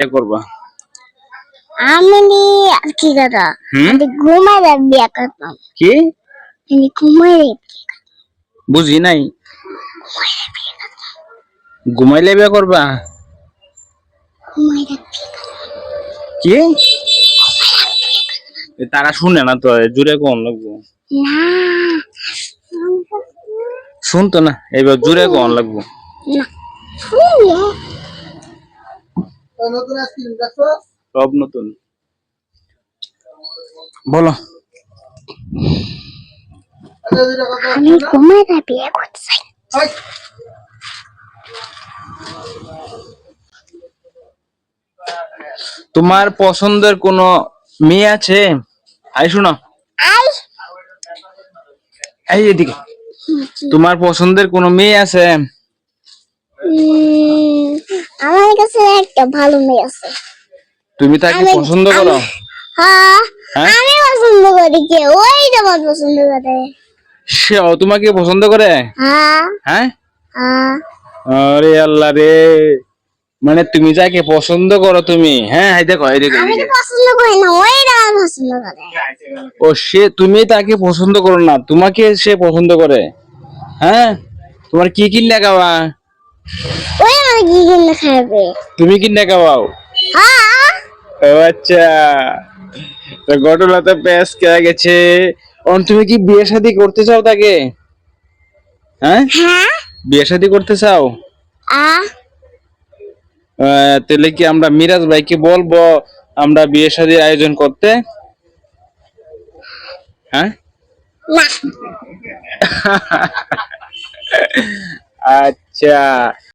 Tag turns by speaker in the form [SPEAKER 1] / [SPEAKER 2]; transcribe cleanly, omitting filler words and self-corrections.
[SPEAKER 1] করবা
[SPEAKER 2] আমি কি কথা আমি ঘুমাই বিয়া করতাম
[SPEAKER 1] কি
[SPEAKER 2] আমি ঘুমাই
[SPEAKER 1] বুঝি নাই ঘুমাইলে বিয়ে করবা
[SPEAKER 2] ঘুমাই
[SPEAKER 1] কি তারা শুনে না তো জুড়ে কোন লাগবো
[SPEAKER 2] না
[SPEAKER 1] শুনতো না এবার জুড়ে কোন লাগবো
[SPEAKER 2] না শুনলে
[SPEAKER 1] সব নতুন বলো
[SPEAKER 2] আমি ঘুমাই বিয়া করতে চাই
[SPEAKER 1] তোমার পছন্দের কোনো মেয়ে আছে আই শোনো
[SPEAKER 2] আই
[SPEAKER 1] এই এদিকে তোমার পছন্দের কোনো মেয়ে আছে
[SPEAKER 2] আমার কাছে একটা ভালো মেয়ে আছে
[SPEAKER 1] তুমি তাকে পছন্দ করো
[SPEAKER 2] হ্যাঁ
[SPEAKER 1] হ্যাঁ
[SPEAKER 2] আমি পছন্দ করি কে ওই তোমার পছন্দ করে
[SPEAKER 1] সেও তোমাকে পছন্দ করে
[SPEAKER 2] হ্যাঁ
[SPEAKER 1] হ্যাঁ
[SPEAKER 2] হ্যাঁ
[SPEAKER 1] আরে আল্লাহ রে মানে তুমি যাকে পছন্দ করো তুমি হ্যাঁ এই দেখো এই দেখো
[SPEAKER 2] আমি তো পছন্দ করি না ওই আমার পছন্দ করে
[SPEAKER 1] ও সে তুমি তাকে পছন্দ করো না তোমাকে সে পছন্দ করে হ্যাঁ তোমার কি কিনে খাওয়া
[SPEAKER 2] ওই আমার কি কিনে খাবে
[SPEAKER 1] তুমি কিনে খাওয়াও
[SPEAKER 2] হ্যাঁ
[SPEAKER 1] ও আচ্ছা তো ঘটনা তো বেশ কে গেছে তুমি কি বিয়ে শাদী করতে চাও তাকে হ্যাঁ
[SPEAKER 2] হ্যাঁ
[SPEAKER 1] বিয়ে শাদী করতে চাও
[SPEAKER 2] আ
[SPEAKER 1] তাহলে কি আমরা মিরাজ ভাইকে বলবো আমরা বিয়ে শাদীর আয়োজন করতে হ্যাঁ
[SPEAKER 2] না
[SPEAKER 1] আচ্ছা